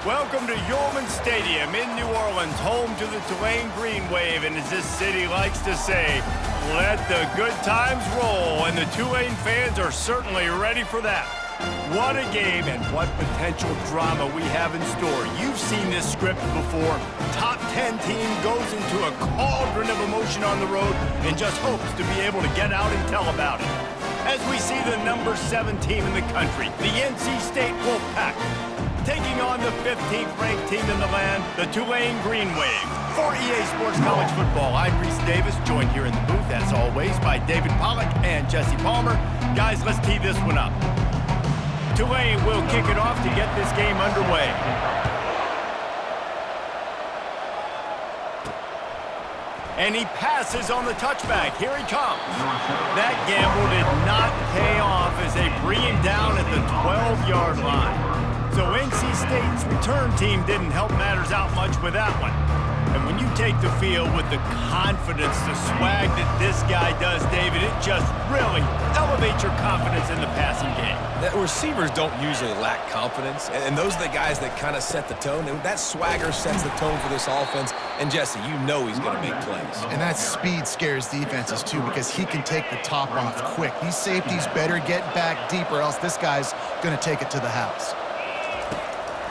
Welcome to Yulman Stadium in New Orleans, home to the Tulane Green Wave, and as this city likes to say, let the good times roll, and the Tulane fans are certainly ready for that. What a game and what potential drama we have in store. You've seen this script before. Top 10 team goes into a cauldron of emotion on the road and just hopes to be able to get out and tell about it. As we see the number 7 team in the country, the NC State Wolfpack, taking on the 15th ranked team in the land, the Tulane Green Wave. For EA Sports College Football, I'm Reese Davis, joined here in the booth, as always, by David Pollack and Jesse Palmer. Guys, let's tee this one up. Tulane will kick it off to get this game underway. And he passes on the touchback. Here he comes. That gamble did not pay off as they bring him down at the 12-yard line. So NC State's return team didn't help matters out much with that one. And when you take the field with the confidence, the swag that this guy does, David, it just really elevates your confidence in the passing game. The receivers don't usually lack confidence, and those are the guys that kind of set the tone. And that swagger sets the tone for this offense. And Jesse, you know he's going to make plays. And that speed scares defenses too, because he can take the top off quick. These safeties better get back deep, or else this guy's going to take it to the house.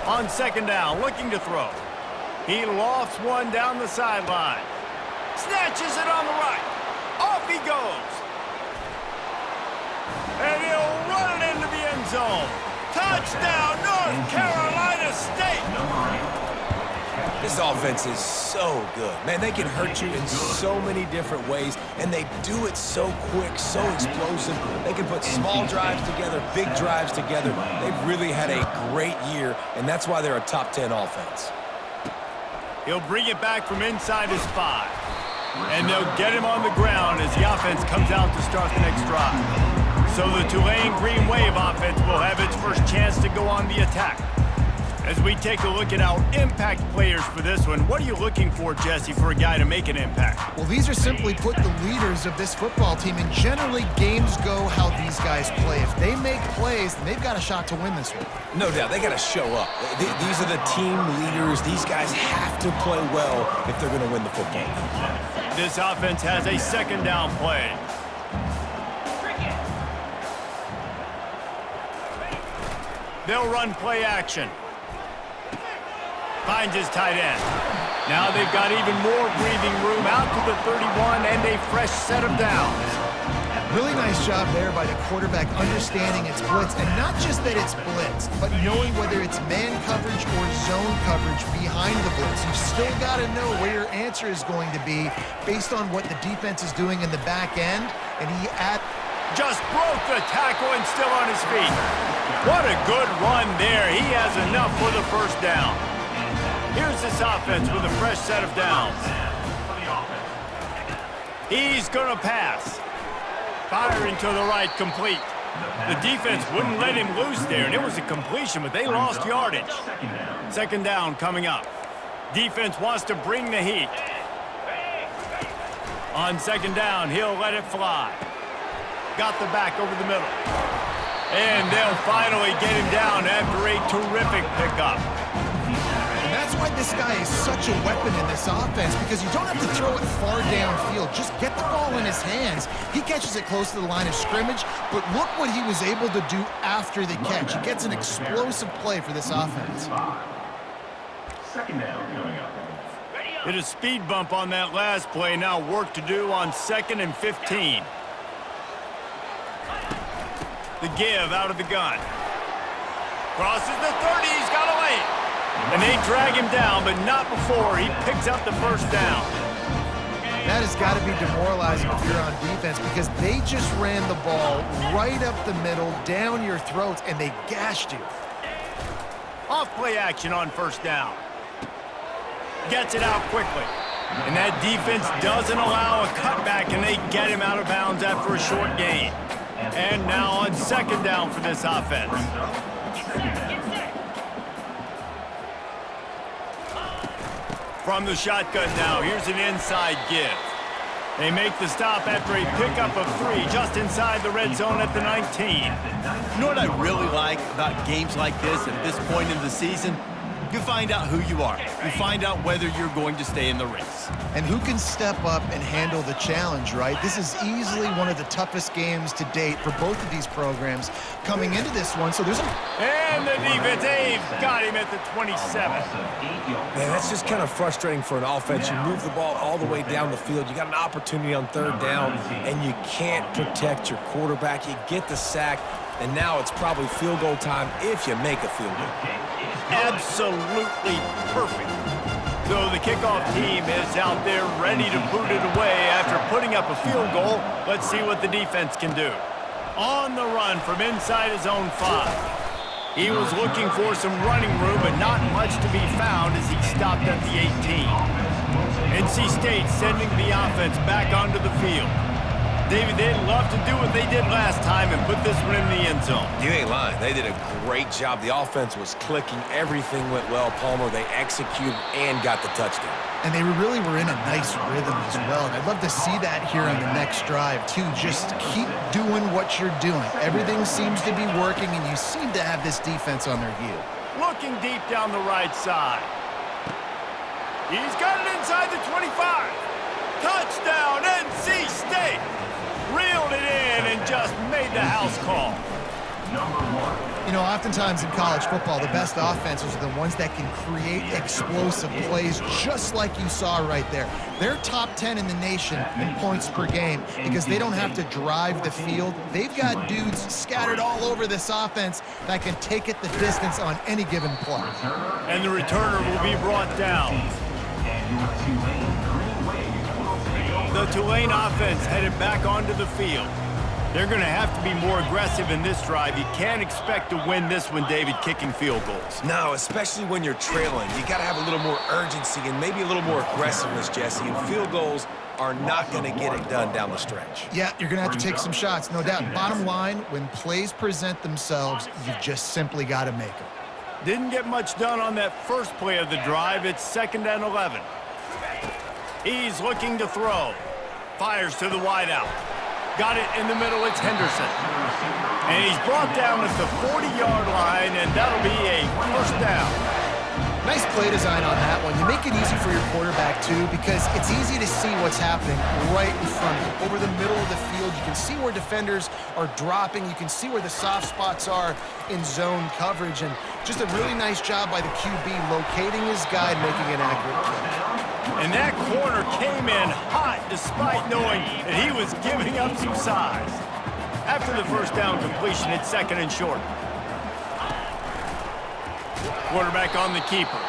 On second down, looking to throw. He lofts one down the sideline. Snatches it on the right. Off he goes. And he'll run it into the end zone. Touchdown, North Carolina State. This offense is so good. Man, they can hurt you in so many different ways, and they do it so quick, so explosive. They can put small drives together, big drives together. They've really had a great year, and that's why they're a top 10 offense. He'll bring it back from inside his 5. And they'll get him on the ground as the offense comes out to start the next drive. So the Tulane Green Wave offense will have its first chance to go on the attack. As we take a look at our impact players for this one, what are you looking for, Jesse, for a guy to make an impact? Well, these are simply put the leaders of this football team, and generally games go how these guys play. If they make plays, then they've got a shot to win this one. No doubt, they got to show up. These are the team leaders. These guys have to play well if they're going to win the football game. This offense has a second down play. They'll run play action. Finds his tight end. Now they've got even more breathing room out to the 31 and a fresh set of downs. Really nice job there by the quarterback understanding it's blitz, and not just that it's blitz, but knowing whether it's man coverage or zone coverage behind the blitz. You've still got to know where your answer is going to be based on what the defense is doing in the back end, and he just broke the tackle and still on his feet. What a good run there. He has enough for the first down. Here's this offense with a fresh set of downs. He's going to pass. Firing to the right, complete. The defense wouldn't let him loose there, and it was a completion, but they lost yardage. Second down coming up. Defense wants to bring the heat. On second down, he'll let it fly. Got the back over the middle. And they'll finally get him down after a terrific pickup. That's why this guy is such a weapon in this offense, because you don't have to throw it far downfield. Just get the ball in his hands. He catches it close to the line of scrimmage, but look what he was able to do after the catch. He gets an explosive play for this offense. Second down coming up. Hit a speed bump on that last play. Now work to do on 2nd and 15. The give out of the gun. Crosses the 30. He's got a lane. And they drag him down, but not before he picks up the first down. That has got to be demoralizing if you're on defense, because they just ran the ball right up the middle, down your throats, and they gashed you. Off play action on first down. Gets it out quickly. And that defense doesn't allow a cutback, and they get him out of bounds after a short gain. And now on second down for this offense. From the shotgun now, here's an inside give. They make the stop after a pickup of 3 just inside the red zone at the 19. You know what I really like about games like this at this point in the season? You find out who you are. You find out whether you're going to stay in the race. And who can step up and handle the challenge, right? This is easily one of the toughest games to date for both of these programs coming into this one. So there's a... And the defense, they've got him at the 27. Man, that's just kind of frustrating for an offense. You move the ball all the way down the field. You got an opportunity on third down, and you can't protect your quarterback. You get the sack, and now it's probably field goal time if you make a field goal. Absolutely perfect. So the kickoff team is out there ready to boot it away after putting up a field goal. Let's see what the defense can do. On the run from inside his own 5. He was looking for some running room, but not much to be found as he stopped at the 18. NC State sending the offense back onto the field. David, they'd love to do what they did last time and put this one in the end zone. You ain't lying. They did a great job. The offense was clicking. Everything went well, Palmer. They executed and got the touchdown. And they really were in a nice rhythm as well. And I'd love to see that here on the next drive, too. Just keep doing what you're doing. Everything seems to be working, and you seem to have this defense on their heel. Looking deep down the right side. He's got it inside the 25. Touchdown, NC State. Reeled it in and just made the house call. You know, oftentimes in college football, the best offenses are the ones that can create explosive plays, just like you saw right there. They're top 10 in the nation in points per game because they don't have to drive the field. They've got dudes scattered all over this offense that can take it the distance on any given play. And the returner will be brought down. The Tulane offense headed back onto the field. They're going to have to be more aggressive in this drive. You can't expect to win this one, David, kicking field goals. No, especially when you're trailing. You got to have a little more urgency and maybe a little more aggressiveness, Jesse. And field goals are not going to get it done down the stretch. Yeah, you're going to have to take some shots, no doubt. Bottom line, when plays present themselves, you've just simply got to make them. Didn't get much done on that first play of the drive. It's 2nd and 11. He's looking to throw. Fires to the wideout. Got it in the middle, it's Henderson. And he's brought down at the 40-yard line, and that'll be a first down. Nice play design on that one. You make it easy for your quarterback, too, because it's easy to see what's happening right in front of you. Over the middle of the field, you can see where defenders are dropping. You can see where the soft spots are in zone coverage. And just a really nice job by the QB locating his guy and making an accurate play. And that corner came in hot despite knowing that he was giving up some size. After the first down completion, it's 2nd and short. Quarterback on the keeper.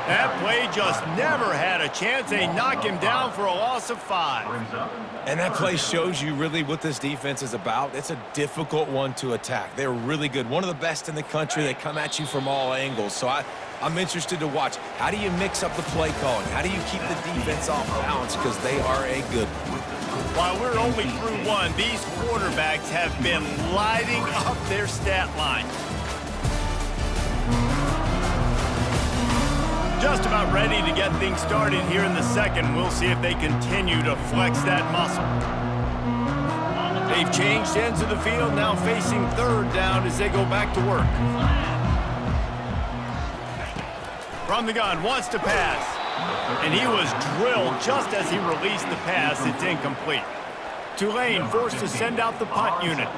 That play just never had a chance. They knock him down for a loss of 5. And that play shows you really what this defense is about. It's a difficult one to attack. They're really good. One of the best in the country. They come at you from all angles. So I'm interested to watch. How do you mix up the play calling? How do you keep the defense off balance? Because they are a good one. While we're only through one, these quarterbacks have been lighting up their stat line. Just about ready to get things started here in the second. We'll see if they continue to flex that muscle. They've changed ends of the field, now facing 3rd down as they go back to work. From the gun, wants to pass. And he was drilled just as he released the pass. It's incomplete. Tulane forced to send out the punt unit.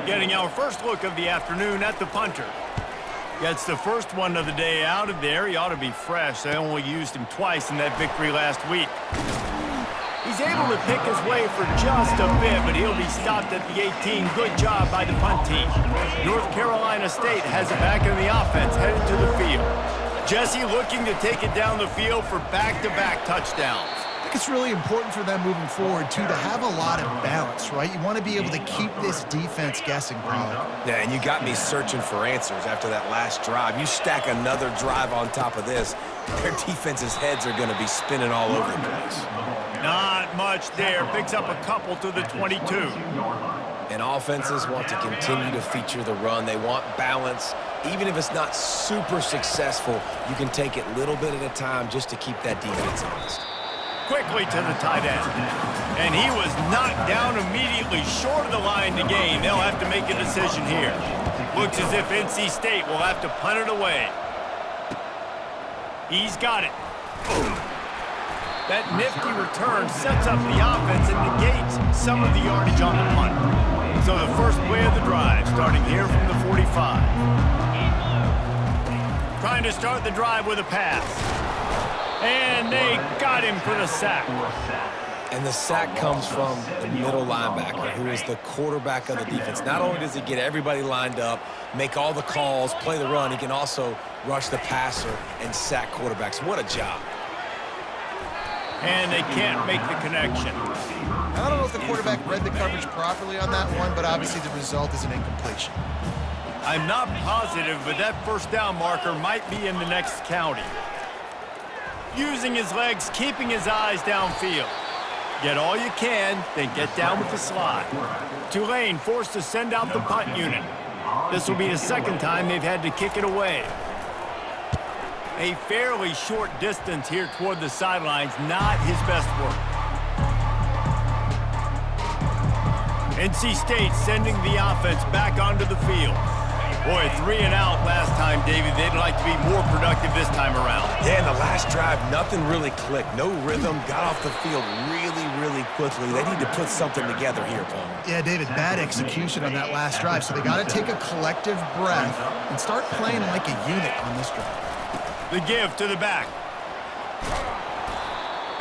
Getting our first look of the afternoon at the punter. Gets the first one of the day out of there. He ought to be fresh. They only used him twice in that victory last week. He's able to pick his way for just a bit, but he'll be stopped at the 18. Good job by the punt team. North Carolina State has it back in the offense, headed to the field. Jesse looking to take it down the field for back-to-back touchdowns. I think it's really important for them moving forward, too, to have a lot of balance, right? You want to be able to keep this defense guessing, Pollard. Yeah, and you got me searching for answers after that last drive. You stack another drive on top of this, their defense's heads are going to be spinning all over the place. Not much there. Picks up a couple to the 22. And offenses want to continue to feature the run. They want balance. Even if it's not super successful, you can take it little bit at a time just to keep that defense honest. Quickly to the tight end. And he was knocked down immediately short of the line to gain. They'll have to make a decision here. Looks as if NC State will have to punt it away. He's got it. That nifty return sets up the offense and negates some of the yardage on the punt. So the first play of the drive, starting here from the 45. Trying to start the drive with a pass. And they got him for the sack. And the sack comes from the middle linebacker, who is the quarterback of the defense. Not only does he get everybody lined up, make all the calls, play the run, he can also rush the passer and sack quarterbacks. What a job. And they can't make the connection. I don't know if the quarterback read the coverage properly on that one, but obviously the result is an incompletion. I'm not positive, but that first down marker might be in the next county. Using his legs, keeping his eyes downfield. Get all you can, then get down with the slide. Tulane forced to send out the punt unit. This will be the second time they've had to kick it away. A fairly short distance here toward the sidelines, not his best work. NC State sending the offense back onto the field. Boy, 3 and out last time, David. They'd like to be more productive this time around. Yeah, in the last drive, nothing really clicked. No rhythm, got off the field really quickly. They need to put something together here, Palmer. Yeah, David, bad execution on that last drive, so they got to take a collective breath and start playing like a unit on this drive. The give to the back.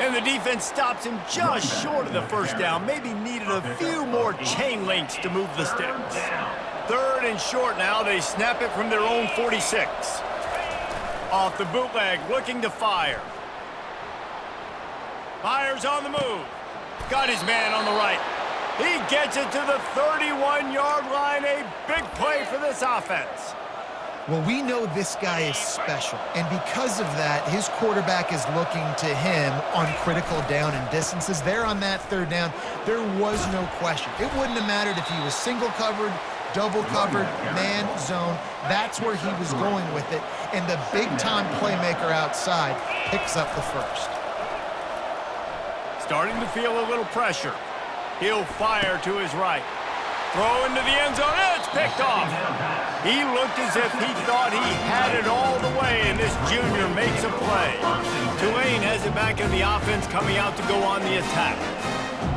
And the defense stops him just short of the first down. Maybe needed a few more chain links to move the sticks. 3rd and short now. They snap it from their own 46. Off the bootleg, looking to fire. Fires on the move. Got his man on the right. He gets it to the 31-yard line. A big play for this offense. Well, we know this guy is special, and because of that, his quarterback is looking to him on critical down and distances. There on that 3rd down, there was no question. It wouldn't have mattered if he was single covered, double covered, man, zone. That's where he was going with it, and the big-time playmaker outside picks up the first. Starting to feel a little pressure. He'll fire to his right. Throw into the end zone, and it's picked off. He looked as if he thought he had it all the way, and this junior makes a play. Tulane has it back in the offense, coming out to go on the attack.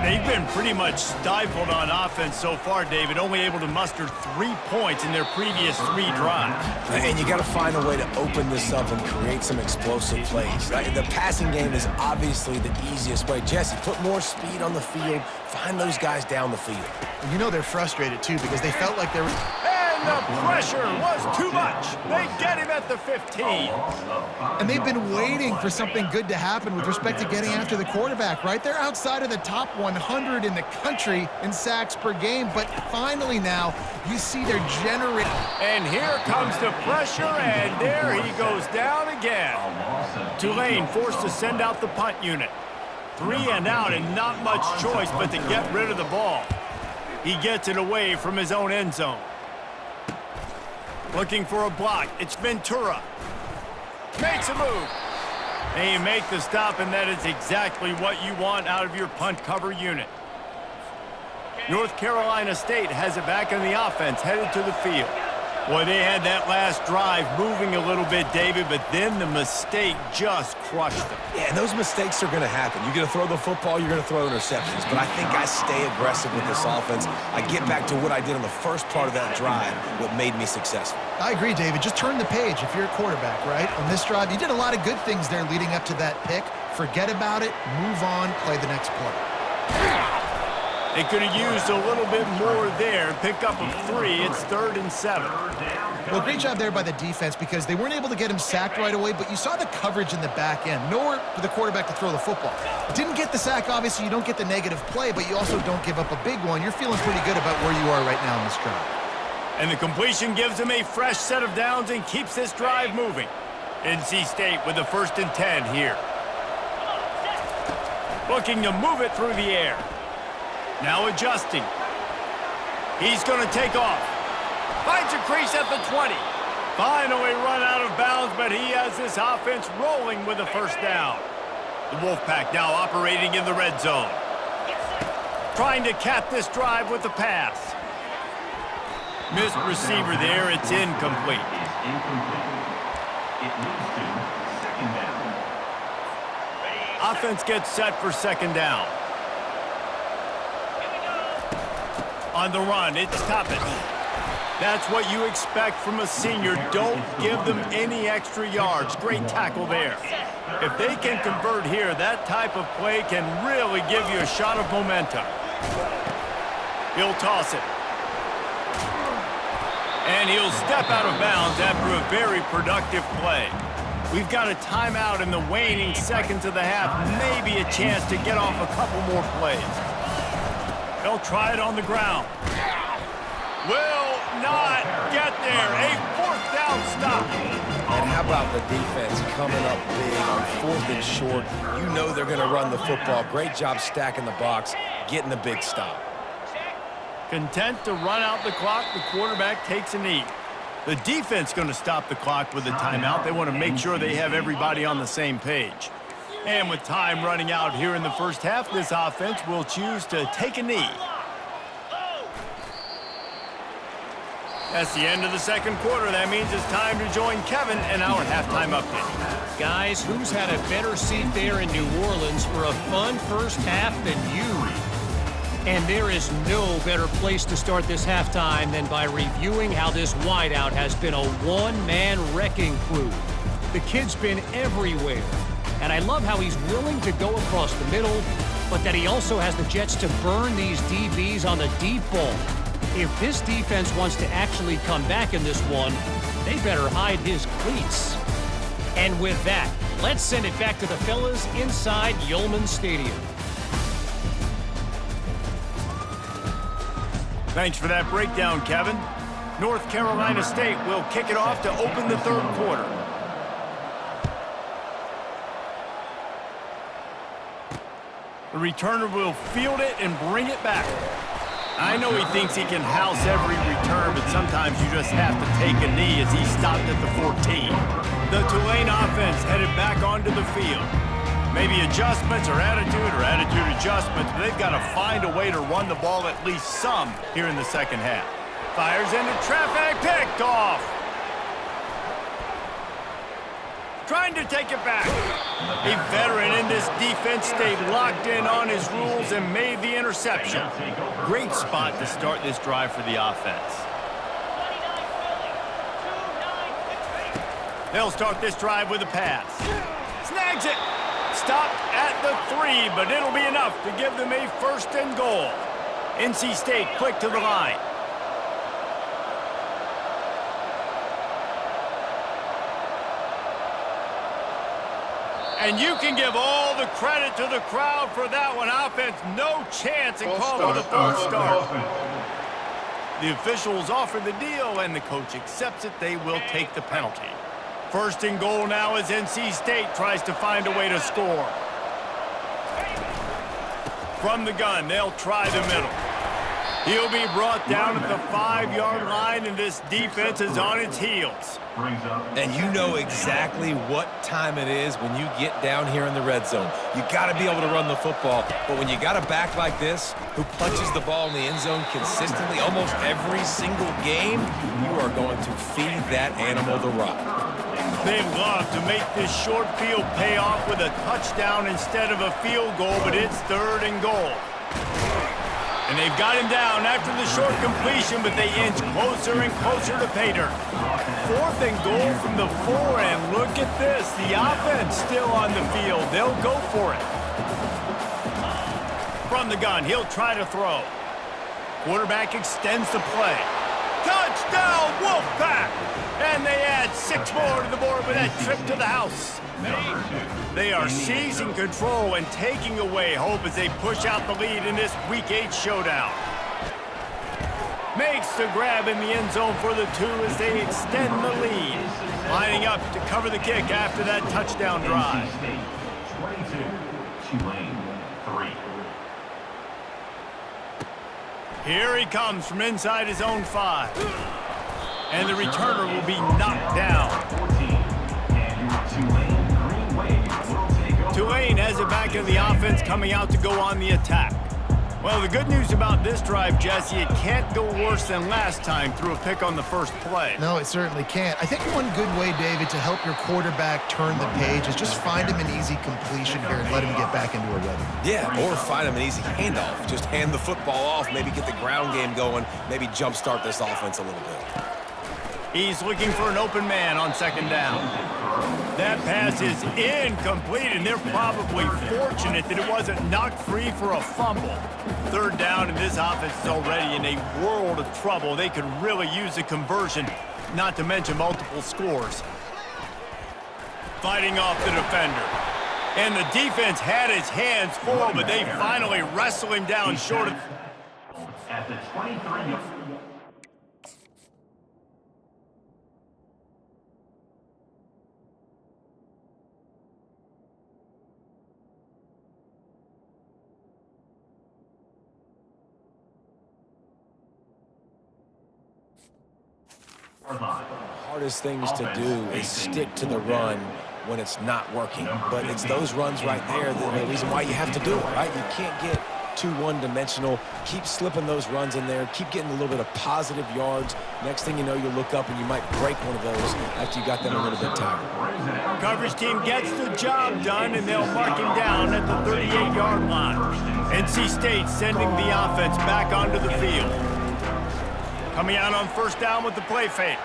They've been pretty much stifled on offense so far, David, only able to muster 3 points in their previous 3 drives. And you got to find a way to open this up and create some explosive plays. Right? The passing game is obviously the easiest way. Jesse, put more speed on the field. Find those guys down the field. You know they're frustrated, too, because they felt like they were... And the pressure was too much. They get him at the 15. And they've been waiting for something good to happen with respect to getting after the quarterback, right? They're outside of the top 100 in the country in sacks per game, but finally now you see they're generating. And here comes the pressure, and there he goes down again. Tulane forced to send out the punt unit. 3 and out, and not much choice but to get rid of the ball. He gets it away from his own end zone. Looking for a block. It's Ventura. Makes a move. And you make the stop, and that is exactly what you want out of your punt cover unit. North Carolina State has it back in the offense, headed to the field. Boy, they had that last drive moving a little bit, David, but then the mistake just crushed them. Yeah, and those mistakes are going to happen. You're going to throw the football, you're going to throw interceptions. But I think I stay aggressive with this offense. I get back to what I did on the first part of that drive, what made me successful. I agree, David. Just turn the page if you're a quarterback, right? On this drive, you did a lot of good things there leading up to that pick. Forget about it, move on, play the next play. They could have used a little bit more there. Pick up of 3. It's 3rd and 7. Well, great job there by the defense because they weren't able to get him sacked right away, but you saw the coverage in the back end. Nowhere for the quarterback to throw the football. Didn't get the sack, obviously. You don't get the negative play, but you also don't give up a big one. You're feeling pretty good about where you are right now in this drive. And the completion gives him a fresh set of downs and keeps this drive moving. NC State with the 1st and 10 here. Looking to move it through the air. Now adjusting. He's going to take off. Finds a crease at the 20. Finally run out of bounds, but he has this offense rolling with a 1st down. The Wolfpack now operating in the red zone. Trying to cap this drive with the pass. Missed receiver there. It's incomplete. second down. Offense gets set for second down. On the run, it's Toppin. That's what you expect from a senior. Don't give them any extra yards. Great tackle there. If they can convert here, that type of play can really give you a shot of momentum. He'll toss it. And he'll step out of bounds after a very productive play. We've got a timeout in the waning seconds of the half. Maybe a chance to get off a couple more plays. They'll try it on the ground. Will not get there. A fourth down stop. And how about the defense coming up big on 4th and short? You know they're going to run the football. Great job stacking the box, getting the big stop. Content to run out the clock, the quarterback takes a knee. The defense going to stop the clock with a timeout. They want to make sure they have everybody on the same page. And with time running out here in the first half, this offense will choose to take a knee. That's the end of the second quarter. That means it's time to join Kevin in our halftime update. Guys, who's had a better seat there in New Orleans for a fun first half than you? And there is no better place to start this halftime than by reviewing how this wideout has been a one-man wrecking crew. The kid's been everywhere, and I love how he's willing to go across the middle, but that he also has the jets to burn these DBs on the deep ball. If this defense wants to actually come back in this one, they better hide his cleats. And with that, let's send it back to the fellas inside Yulman Stadium. Thanks for that breakdown, Kevin. North Carolina State will kick it off to open the third quarter. The returner will field it and bring it back. I know he thinks he can house every return, but sometimes you just have to take a knee as he stopped at the 14. The Tulane offense headed back onto the field. Maybe adjustments or attitude adjustments, but they've got to find a way to run the ball at least some here in the second half. Fires into traffic, picked off. Trying to take it back. A veteran in this defense stayed locked in on his rules and made the interception. Great spot to start this drive for the offense. They'll start this drive with a pass. Snags it. Stopped at the 3, but it'll be enough to give them a first and goal. NC State quick to the line. And you can give all the credit to the crowd for that one. Offense, no chance, and call for the false start. The officials offer the deal, and the coach accepts it. They will take the penalty. First and goal now as NC State tries to find a way to score. From the gun, they'll try the middle. He'll be brought down at the 5-yard line, and this defense is on its heels. And you know exactly what time it is when you get down here in the red zone. You got to be able to run the football, but when you got a back like this who punches the ball in the end zone consistently almost every single game, you are going to feed that animal the rock. They'd love to make this short field pay off with a touchdown instead of a field goal, but it's third and goal. And they've got him down after the short completion, but they inch closer and closer to pay dirt. Fourth and goal from the 4, and look at this. The offense still on the field. They'll go for it. From the gun, he'll try to throw. Quarterback extends the play. Touchdown, Wolfpack! And they add 6 more to the board with that trip to the house. They are seizing control and taking away hope as they push out the lead in this Week 8 showdown. Makes the grab in the end zone for the 2 as they extend the lead. Lining up to cover the kick after that touchdown drive. 22, Tulane 3. Here he comes from inside his own 5. And the returner will be knocked down. Tulane has it back in the offense, coming out to go on the attack. Well, the good news about this drive, Jesse, it can't go worse than last time through a pick on the first play. No, it certainly can't. I think one good way, David, to help your quarterback turn the page is just find him an easy completion here and let him get back into a rhythm. Yeah, or find him an easy handoff. Just hand the football off, maybe get the ground game going, maybe jumpstart this offense a little bit. He's looking for an open man on second down. That pass is incomplete, and they're probably fortunate that it wasn't knocked free for a fumble. Third down, and this offense is already in a world of trouble. They could really use a conversion, not to mention multiple scores. Fighting off the defender. And the defense had his hands full, but they finally wrestle him down short of... At the 23. Hardest things to do is stick to the run when it's not working. But it's those runs right there that are the reason why you have to do it, right? You can't get too one-dimensional. Keep slipping those runs in there. Keep getting a little bit of positive yards. Next thing you know, you look up and you might break one of those after you got them a little bit tired. Coverage team gets the job done, and they'll mark him down at the 38-yard line. NC State sending the offense back onto the field. Coming out on first down with the play fake.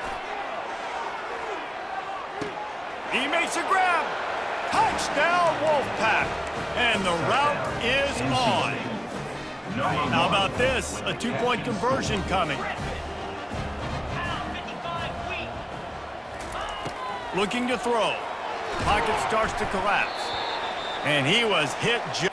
He makes a grab. Touchdown, Wolfpack. And the route is on. How about this? A two-point conversion coming. Looking to throw. Pocket starts to collapse. And he was hit just...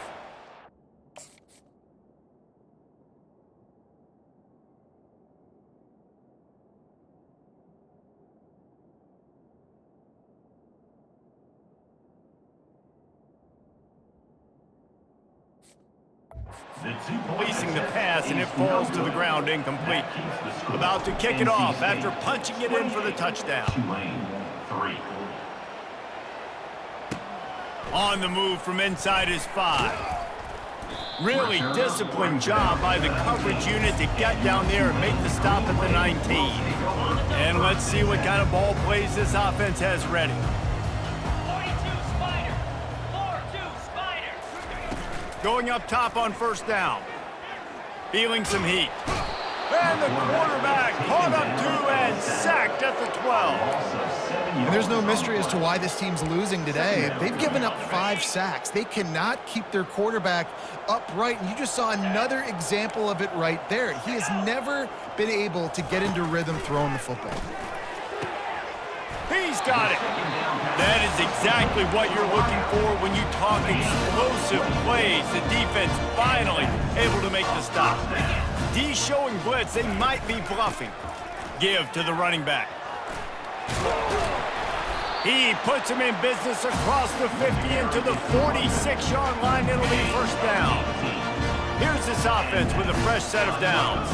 Releasing the pass, and it falls to the ground incomplete. About to kick it off after punching it in for the touchdown. On the move from inside his 5. Really disciplined job by the coverage unit to get down there and make the stop at the 19. And let's see what kind of ball plays this offense has ready. Going up top on first down. Feeling some heat. And the quarterback caught up to and sacked at the 12. And there's no mystery as to why this team's losing today. They've given up 5 sacks. They cannot keep their quarterback upright, and you just saw another example of it right there. He has never been able to get into rhythm throwing the football. He's got it. That is exactly what you're looking for when you talk explosive plays. The defense finally able to make the stop. D showing blitz, they might be bluffing. Give to the running back. He puts him in business across the 50 into the 46-yard line. It'll be first down. Here's this offense with a fresh set of downs.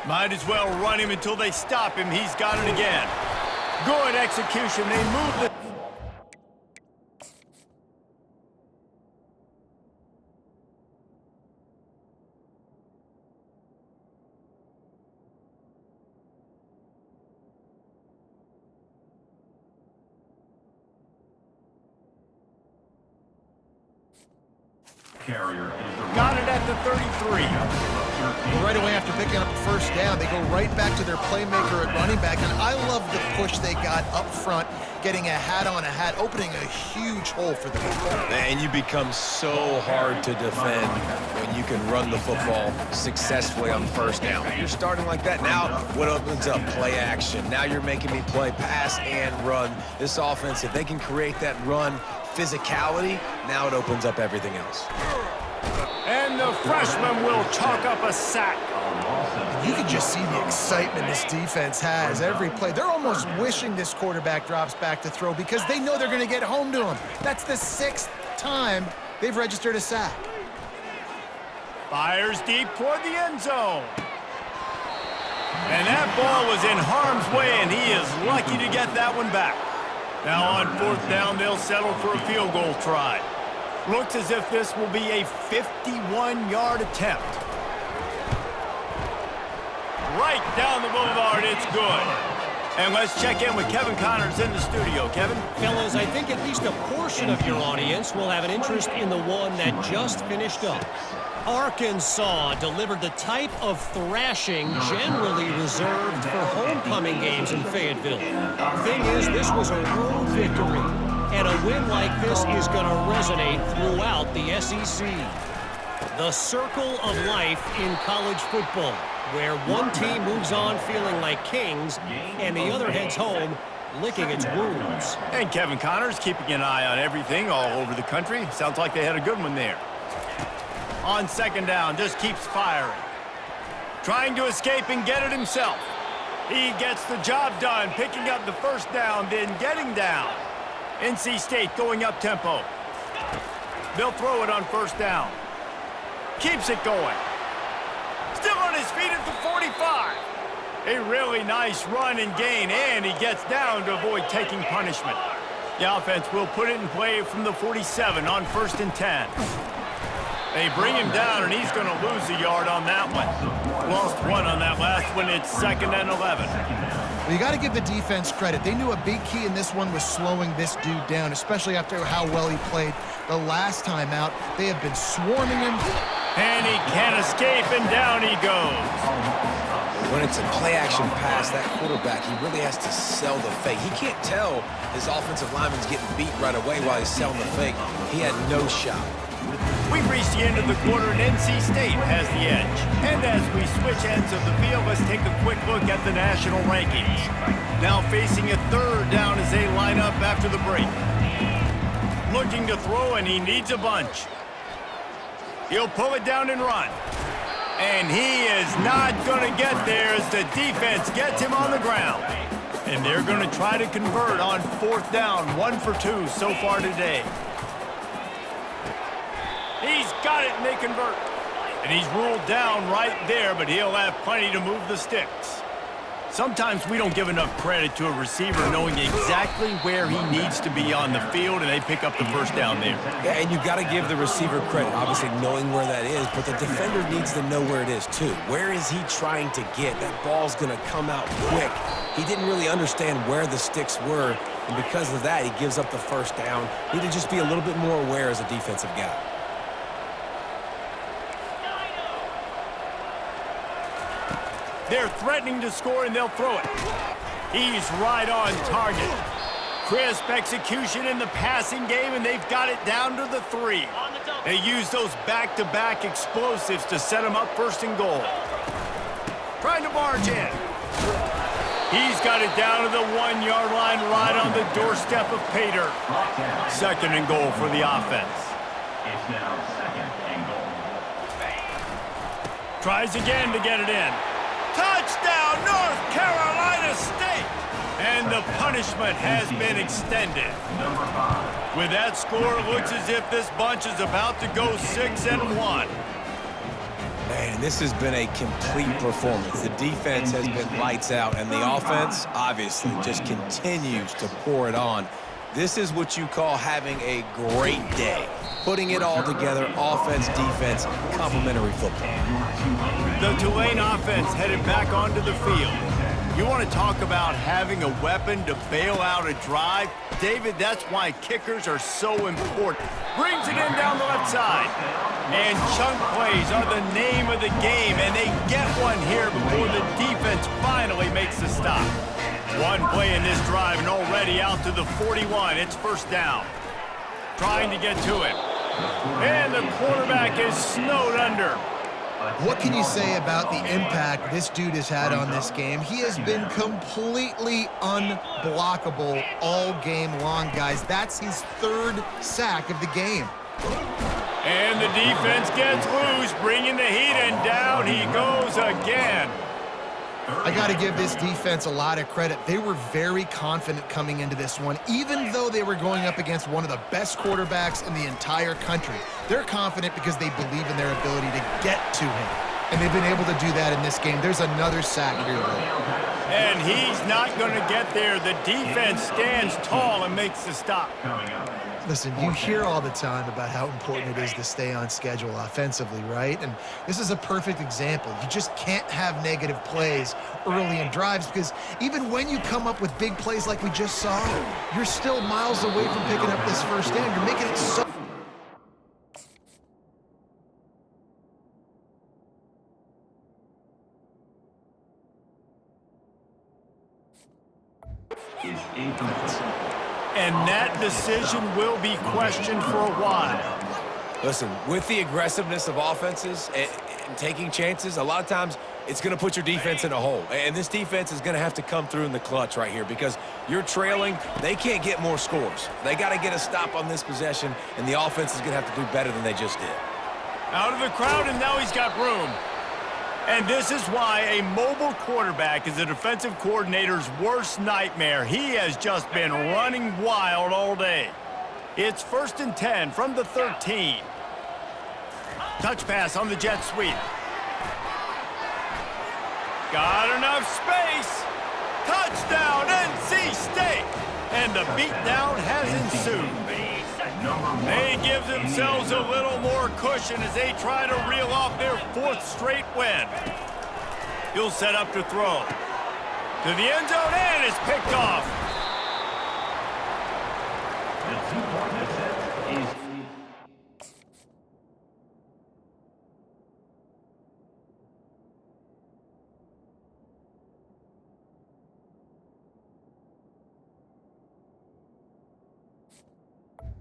Might as well run him until they stop him. He's got it again. Good execution. They move the... Got it at the 33. Well, right away after picking up the first down, they go right back to their playmaker at running back, and I love the push they got up front, getting a hat on a hat, opening a huge hole for the football. And you become so hard to defend when you can run the football successfully on first down. You're starting like that. Now, what opens up? Play action. Now you're making me play pass and run. This offense, if they can create that run physicality, now it opens up everything else. And the freshman will chalk up a sack. You can just see the excitement this defense has every play. They're almost wishing this quarterback drops back to throw because they know they're going to get home to him. That's the 6th time they've registered a sack. Fires deep toward the end zone. And that ball was in harm's way, and he is lucky to get that one back. Now on fourth down, they'll settle for a field goal try. Looks as if this will be a 51-yard attempt. Right down the boulevard, it's good. And let's check in with Kevin Connors in the studio. Kevin? Fellas, I think at least a portion of your audience will have an interest in the one that just finished up. Arkansas delivered the type of thrashing generally reserved for homecoming games in Fayetteville. Thing is, this was a road victory, and a win like this is going to resonate throughout the SEC. The circle of life in college football, where one team moves on feeling like kings and the other heads home licking its wounds. And Kevin Connors keeping an eye on everything all over the country. Sounds like they had a good one there. On second down, just keeps firing. Trying to escape and get it himself. He gets the job done, picking up the first down, then getting down. NC State going up tempo. They'll throw it on first down. Keeps it going. Still on his feet at the 45. A really nice run and gain, and he gets down to avoid taking punishment. The offense will put it in play from the 47 on 1st and 10. They bring him down, and he's going to lose a yard on that one. Lost one on that last one. It's 2nd and 11. Well, you got to give the defense credit. They knew a big key in this one was slowing this dude down, especially after how well he played the last time out. They have been swarming him. And he can't escape, and down he goes. When it's a play-action pass, that quarterback, he really has to sell the fake. He can't tell his offensive lineman's getting beat right away while he's selling the fake. He had no shot. We've reached the end of the quarter, and NC State has the edge. And as we switch ends of the field, let's take a quick look at the national rankings. Now facing a 3rd down as they line up after the break. Looking to throw, and he needs a bunch. He'll pull it down and run. And he is not going to get there as the defense gets him on the ground. And they're going to try to convert on 4th down, 1 for 2 so far today. He's got it, and they convert. And he's ruled down right there, but he'll have plenty to move the sticks. Sometimes we don't give enough credit to a receiver knowing exactly where he needs to be on the field, and they pick up the first down there. Yeah, and you got to give the receiver credit, obviously knowing where that is, but the defender needs to know where it is too. Where is he trying to get? That ball's going to come out quick. He didn't really understand where the sticks were, and because of that, he gives up the first down. Need to just be a little bit more aware as a defensive guy. They're threatening to score, and they'll throw it. He's right on target. Crisp execution in the passing game, and they've got it down to the 3. They use those back-to-back explosives to set them up 1st and goal. Trying to barge in. He's got it down to the 1-yard line right on the doorstep of Pater. 2nd and goal for the offense. It's now 2nd and goal. Tries again to get it in. Touchdown, North Carolina State! And the punishment has been extended. Number 5. With that score, it looks as if this bunch is about to go 6-1. Man, this has been a complete performance. The defense has been lights out, and the offense, obviously, just continues to pour it on. This is what you call having a great day. Putting it all together, offense, defense, complementary football. The Tulane offense headed back onto the field. You want to talk about having a weapon to bail out a drive? David, that's why kickers are so important. Brings it in down the left side. And chunk plays are the name of the game, and they get one here before the defense finally makes the stop. One play in this drive, and already out to the 41. It's 1st down. Trying to get to it. And the quarterback is snowed under. What can you say about the impact this dude has had on this game? He has been completely unblockable all game long, guys. That's his 3rd sack of the game. And the defense gets loose, bringing the heat, and down he goes again. I got to give this defense a lot of credit. They were very confident coming into this one, even though they were going up against one of the best quarterbacks in the entire country. They're confident because they believe in their ability to get to him, and they've been able to do that in this game. There's another sack here, though. And he's not going to get there. The defense stands tall and makes the stop. Listen, you hear all the time about how important it is to stay on schedule offensively, right? And this is a perfect example. You just can't have negative plays early in drives because even when you come up with big plays like we just saw, you're still miles away from picking up this first down. You're making it so... Is incomplete. And that decision will be questioned for a while. Listen, with the aggressiveness of offenses and taking chances, a lot of times it's going to put your defense in a hole. And this defense is going to have to come through in the clutch right here because you're trailing. They can't get more scores. They got to get a stop on this possession, and the offense is going to have to do better than they just did. Out of the crowd, and now he's got room. And this is why a mobile quarterback is a defensive coordinator's worst nightmare. He has just been running wild all day. It's 1st and 10 from the 13. Touch pass on the jet sweep. Got enough space. Touchdown, NC State. And the beatdown has ensued. They give themselves a little more cushion as they try to reel off their 4th straight win. He'll set up to throw. To the end zone, and it's picked off. The 2-point attempt is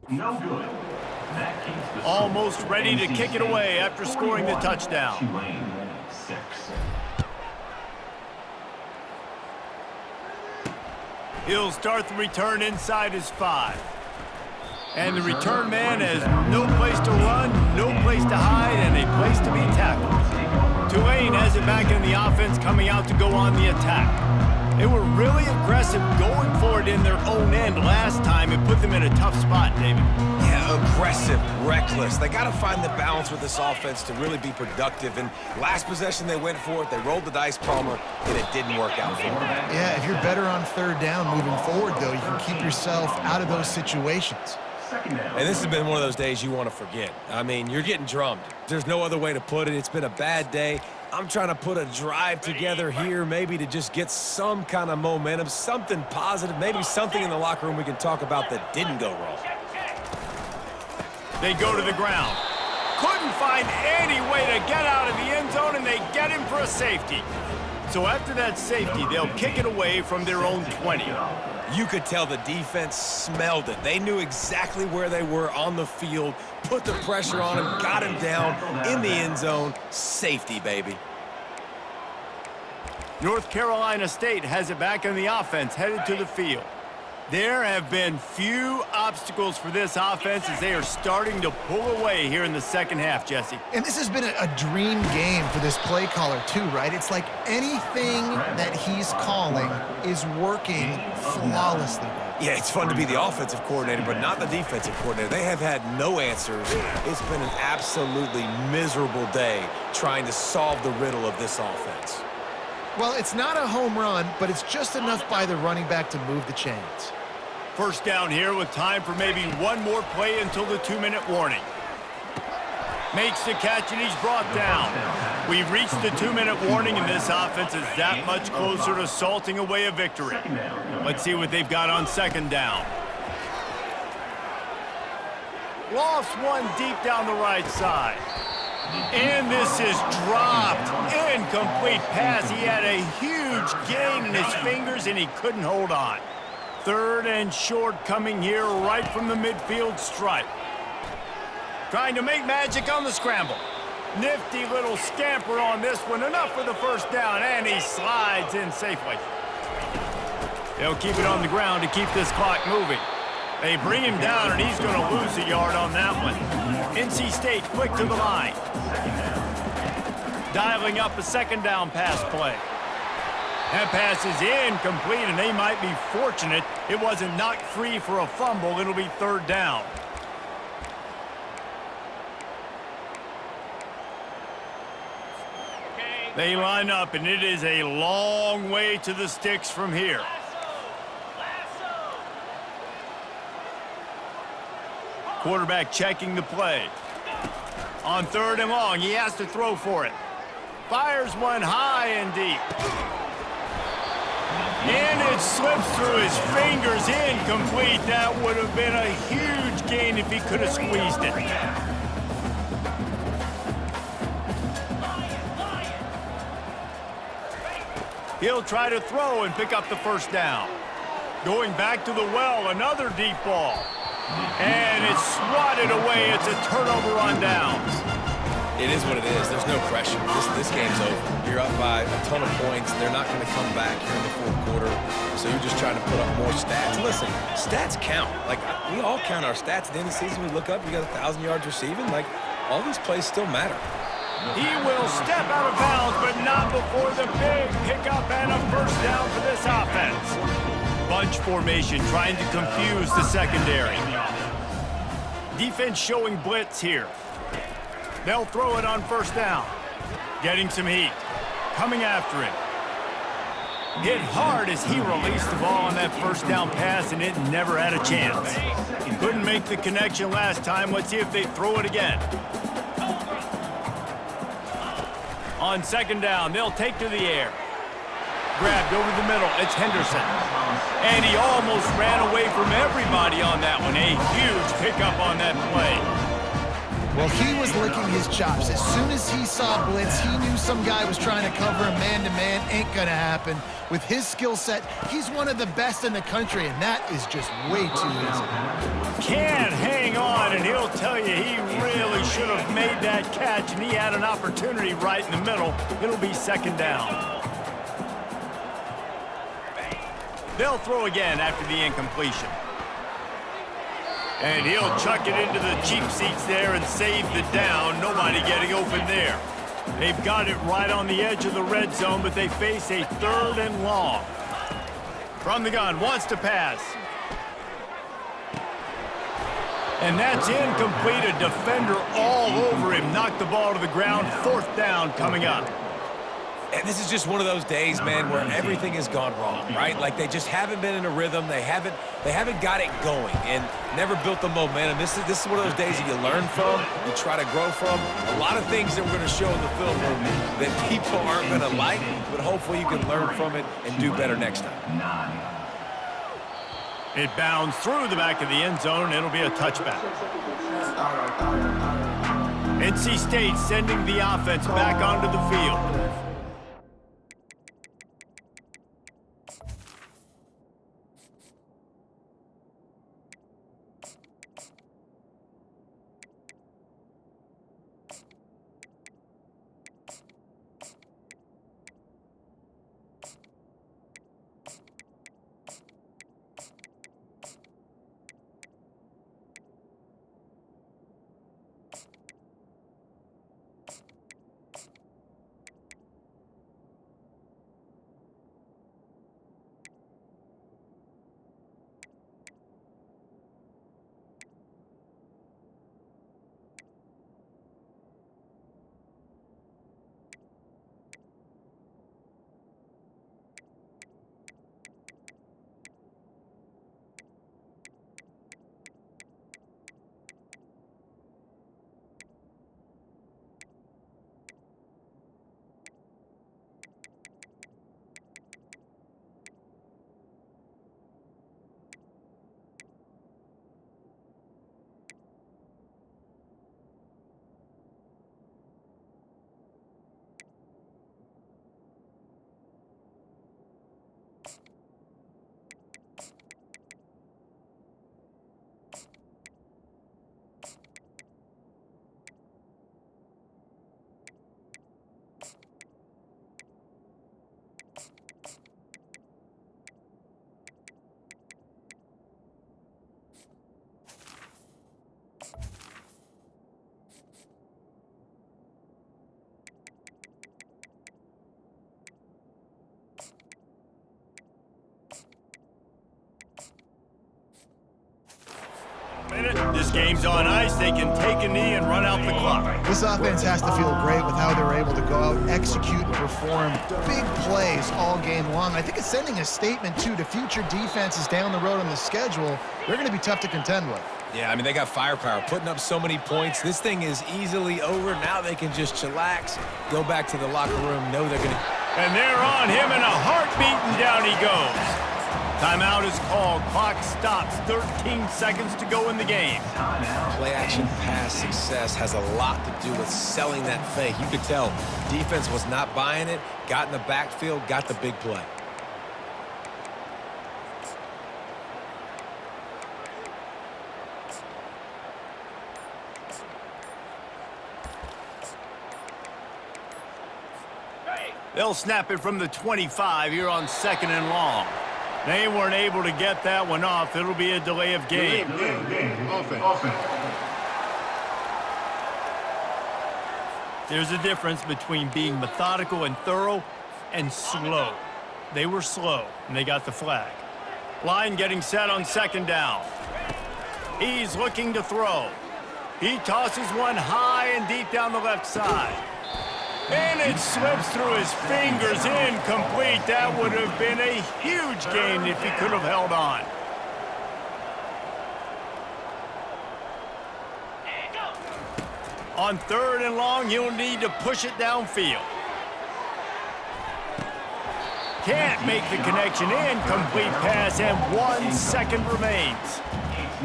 no good. That keeps the Almost score. ready to NC kick it State away after scoring the 41, touchdown. Tulane 6. He'll start the return inside his 5. And the return man has no place to run, no place to hide, and a place to be tackled. Tulane has it back in the offense, coming out to go on the attack. They were really aggressive going for it in their own end last time. It put them in a tough spot, David. Yeah, aggressive, reckless. They got to find the balance with this offense to really be productive. And last possession, they went for it. They rolled the dice, Palmer, and it didn't work out for them. Yeah, if you're better on 3rd down moving forward, though, you can keep yourself out of those situations. And this has been one of those days you want to forget. I mean, you're getting drummed. There's no other way to put it. It's been a bad day. I'm trying to put a drive together here maybe to just get some kind of momentum, something positive, maybe something in the locker room we can talk about that didn't go wrong. They go to the ground. Couldn't find any way to get out of the end zone, and they get him for a safety. So after that safety, they'll kick it away from their own 20. You could tell the defense smelled it. They knew exactly where they were on the field, put the pressure on him, got him down in the end zone. Safety, baby. North Carolina State has it back in the offense, headed to the field. There have been few obstacles for this offense as they are starting to pull away here in the second half, Jesse. And this has been a dream game for this play caller, too, right? It's like anything that he's calling is working flawlessly. Yeah, it's fun to be the offensive coordinator, but not the defensive coordinator. They have had no answers. It's been an absolutely miserable day trying to solve the riddle of this offense. Well, it's not a home run, but it's just enough by the running back to move the chains. First down here with time for maybe one more play until the 2-minute warning. Makes the catch, and he's brought down. We've reached the 2-minute warning, and this offense is that much closer to salting away a victory. Let's see what they've got on 2nd down. Lofts one deep down the right side. And this is dropped. Incomplete pass. He had a huge gain in his fingers, and he couldn't hold on. 3rd and short coming here right from the midfield stripe. Trying to make magic on the scramble. Nifty little scamper on this one. Enough for the first down, and he slides in safely. They'll keep it on the ground to keep this clock moving. They bring him down, and he's going to lose a yard on that one. NC State quick to the line. Dialing up a 2nd down pass play. That pass is incomplete, and they might be fortunate it wasn't knocked free for a fumble. It'll be 3rd down. They line up, and it is a long way to the sticks from here. Quarterback checking the play. On 3rd and long, he has to throw for it. Fires one high and deep. And it slips through his fingers, incomplete. That would have been a huge gain if he could have squeezed it. He'll try to throw and pick up the first down. Going back to the well, another deep ball. And it's swatted away. It's a turnover on downs. It is what it is. There's no pressure. This game's over. You're up by a ton of points. They're not going to come back here in the 4th quarter. So you're just trying to put up more stats. Listen, stats count. Like, we all count our stats. At the end of the season, we look up, you got 1,000 yards receiving. Like, all these plays still matter. He will step out of bounds, but not before the big pickup and a first down for this offense. Bunch formation trying to confuse the secondary. Defense showing blitz here. They'll throw it on 1st down. Getting some heat. Coming after him. Hit hard as he released the ball on that 1st down pass, and it never had a chance. Couldn't make the connection last time. Let's see if they throw it again. On 2nd down, they'll take to the air. Grabbed over the middle. It's Henderson. And he almost ran away from everybody on that one. A huge pickup on that play. Well, he was licking his chops. As soon as he saw blitz, he knew some guy was trying to cover him man-to-man. Ain't gonna happen. With his skill set, he's one of the best in the country, and that is just way too easy. Can't hang on, and he'll tell you he really should have made that catch, and he had an opportunity right in the middle. It'll be 2nd down. They'll throw again after the incompletion. And he'll chuck it into the cheap seats there and save the down. Nobody getting open there. They've got it right on the edge of the red zone, but they face a 3rd and long. From the gun, wants to pass. And that's incomplete. A defender all over him. Knocked the ball to the ground. 4th down coming up. And this is just one of those days, man, where everything has gone wrong, right? Like, they just haven't been in a rhythm. They haven't got it going and never built the momentum. This is one of those days that you learn from, you try to grow from. A lot of things that we're going to show in the film room that people aren't going to like, but hopefully you can learn from it and do better next time. It bounds through the back of the end zone, and it'll be a touchback. NC State sending the offense back onto the field. This game's on ice. They can take a knee and run out the clock. This offense has to feel great with how they're able to go out, execute, and perform big plays all game long. I think it's sending a statement, too, to future defenses down the road on the schedule. They're going to be tough to contend with. Yeah, I mean, they got firepower, putting up so many points. This thing is easily over. Now they can just chillax, go back to the locker room, know they're going to... And they're on him, and a heartbeat, and down he goes. Timeout is called. Clock stops. 13 seconds to go in the game. Play-action pass success has a lot to do with selling that fake. You could tell defense was not buying it, got in the backfield, got the big play. They'll snap it from the 25 here on 2nd and long. They weren't able to get that one off. It'll be a delay of game. Offense. There's a difference between being methodical and thorough and slow. They were slow, and they got the flag. Line getting set on 2nd down. He's looking to throw. He tosses one high and deep down the left side. And it slips through his fingers, incomplete. That would have been a huge gain if he could have held on. On 3rd and long, he'll need to push it downfield. Can't make the connection. Incomplete pass, and 1 second remains.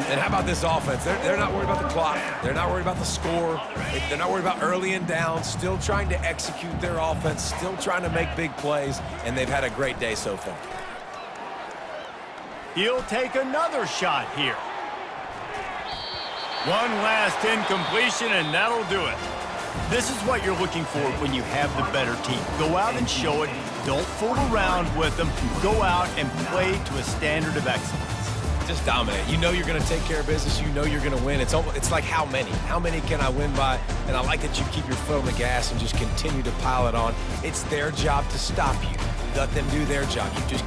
And how about this offense? They're not worried about the clock. They're not worried about the score. They're not worried about early and down. Still trying to execute their offense. Still trying to make big plays. And they've had a great day so far. He'll take another shot here. One last incompletion, and that'll do it. This is what you're looking for when you have the better team. Go out and show it. Don't fool around with them. Go out and play to a standard of excellence. Just dominate. You know you're going to take care of business. You know you're going to win. It's like how many? How many can I win by? And I like that you keep your foot on the gas and just continue to pile it on. It's their job to stop you. Let them do their job. You just...